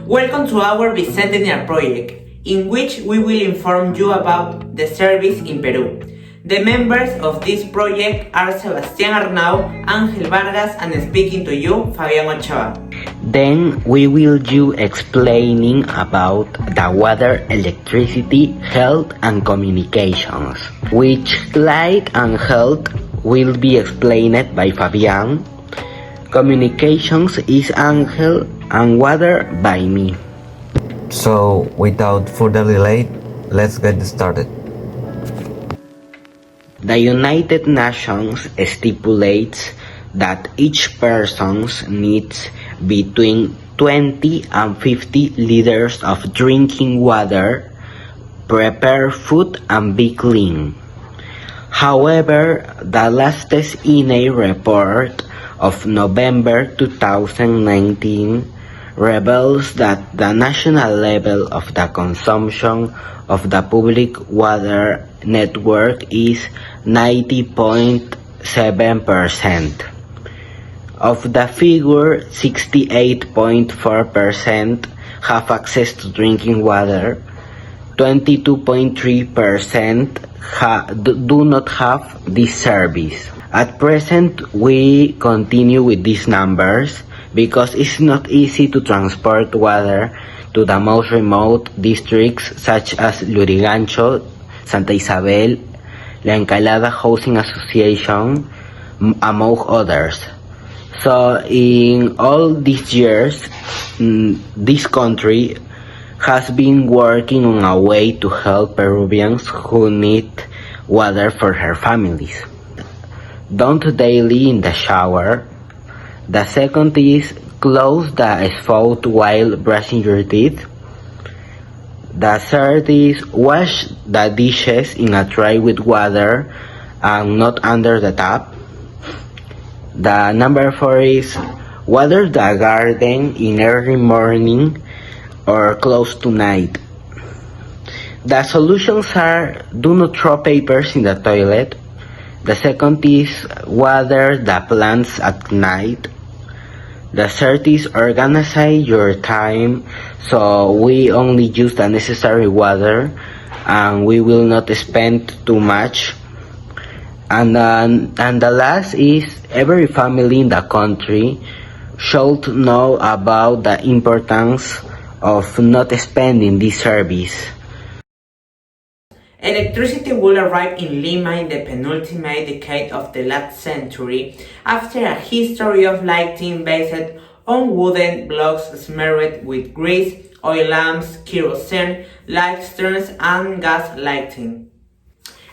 Welcome to our bicentenario project, in which we will inform you about the service in Peru. The members of this project are Sebastián Arnau, Ángel Vargas, and speaking to you, Fabián Ochoa. Then we will you explaining about the water, electricity, health and communications, which light and health will be explained by Fabián. Communications is Ángel and water by me. So, without further delay, let's get started. The United Nations stipulates that each person needs between 20 and 50 liters of drinking water, prepare food and be clean. However, the latest INE report of November 2019 reveals that the national level of the consumption of the public water network is 90.7%. Of the figure, 68.4% have access to drinking water, 22.3% do not have this service. At present, we continue with these numbers because it's not easy to transport water to the most remote districts such as Lurigancho, Santa Isabel, La Encalada Housing Association, among others. So in all these years, this country has been working on a way to help Peruvians who need water for their families. Don't daily in the shower. The second is close the spout while brushing your teeth. The third is wash the dishes in a tray with water and not under the tap. The number 4 is water the garden in early morning or close to night. The solutions are do not throw papers in the toilet. The second is water the plants at night. The third is organize your time so we only use the necessary water and we will not spend too much. And the last is every family in the country should know about the importance of not spending this service. Electricity will arrive in Lima in the penultimate decade of the last century, after a history of lighting based on wooden blocks smeared with grease, oil lamps, kerosene, lanterns, and gas lighting.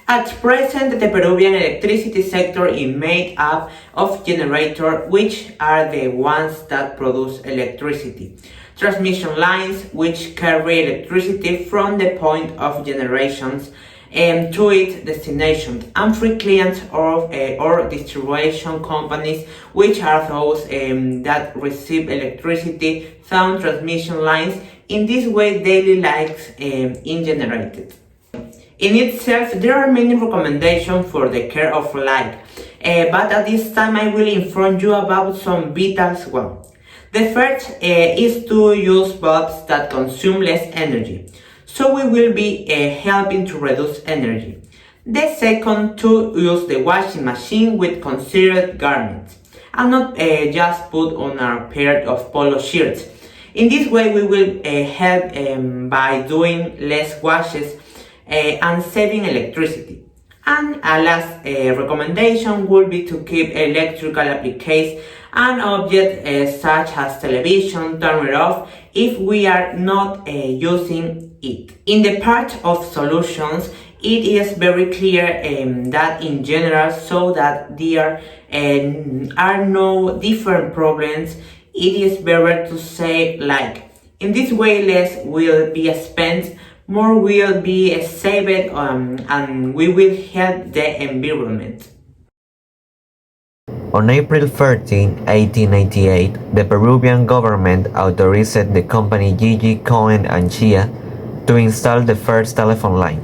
At present, the Peruvian electricity sector is made up of generators, which are the ones that produce electricity, transmission lines, which carry electricity from the point of generation to its destination, and free clients or distribution companies, which are those that receive electricity through transmission lines. In this way, daily lights is generated. In itself, there are many recommendations for the care of light, but at this time I will inform you about some vital ones. The first is to use bulbs that consume less energy, so we will be helping to reduce energy. The second, to use the washing machine with considered garments, and not just put on a pair of polo shirts. In this way, we will help by doing less washes and saving electricity. And a last recommendation would be to keep electrical appliances and objects such as television turned off if we are not using it. In the part of solutions, it is very clear that in general, so that there are no different problems, it is better to save light. In this way, less will be spent, more will be saved, and we will help the environment. On April 13, 1898, the Peruvian government authorized the company Gigi, Cohen and Chia to install the first telephone line,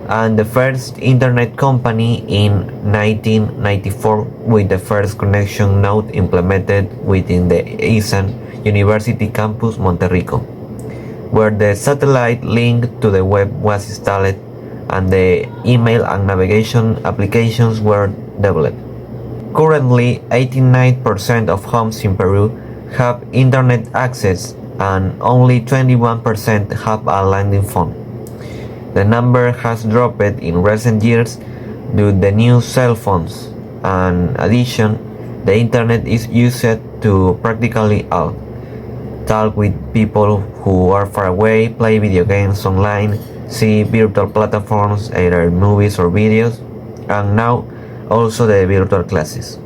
and the first internet company in 1994 with the first connection node implemented within the ISAN University campus Monterrico. where the satellite link to the web was installed and the email and navigation applications were developed. Currently, 89% of homes in Peru have internet access and only 21% have a landing phone. The number has dropped in recent years due to the new cell phones. In addition, the internet is used to practically all. Talk with people who are far away, play video games online, see virtual platforms, either movies or videos, and now also the virtual classes.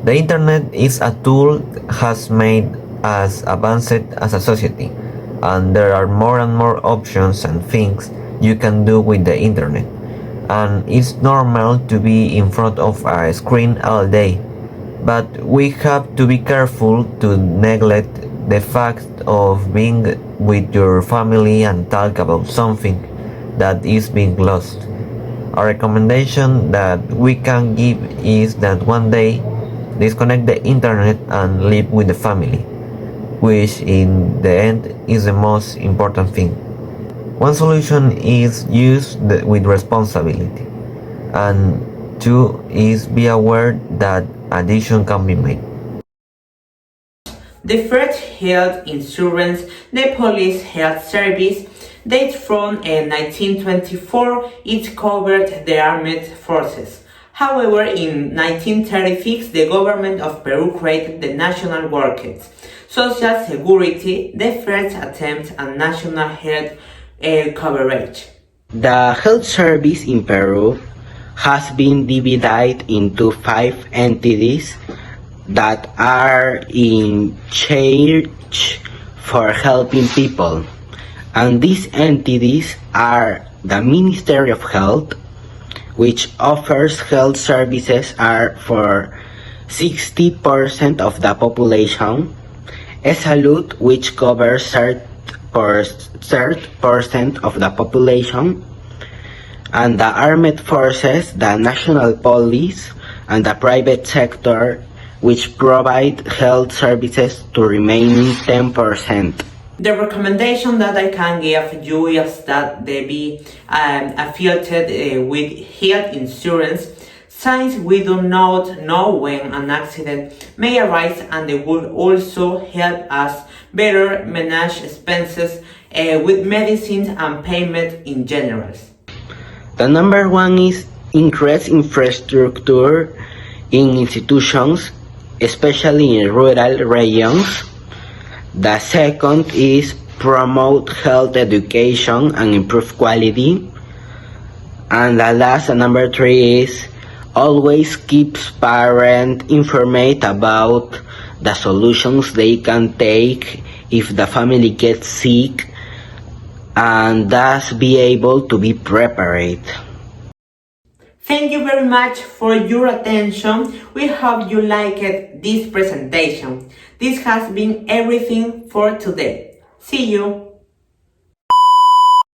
The internet is a tool that has made us advanced as a society, and there are more and more options and things you can do with the internet. And it's normal to be in front of a screen all day, but we have to be careful to neglect the fact of being with your family and talk about something that is being lost. A recommendation that we can give is that one day disconnect the internet and live with the family, which in the end is the most important thing. One solution is use with responsibility, and two is be aware that addiction can be made. The first health insurance, the police health service, dates from 1924. It covered the armed forces. However, in 1936, the government of Peru created the National Workers' Social Security, the first attempt at national health coverage. The health service in Peru has been divided into 5 entities that are in charge for helping people. And these entities are the Ministry of Health, which offers health services are for 60% of the population, Salud, which covers 30% of the population, and the armed forces, the national police, and the private sector, which provide health services to remaining 10%. The recommendation that I can give you is that they be affiliated with health insurance, since we do not know when an accident may arise, and they would also help us better manage expenses with medicines and payment in general. The number one is increase infrastructure in institutions, especially in rural regions. The second is promote health education and improve quality. And the last, number 3, is always keeps parents informed about the solutions they can take if the family gets sick, and thus be able to be prepared. Thank you very much for your attention. We hope you liked this presentation. This has been everything for today. See you.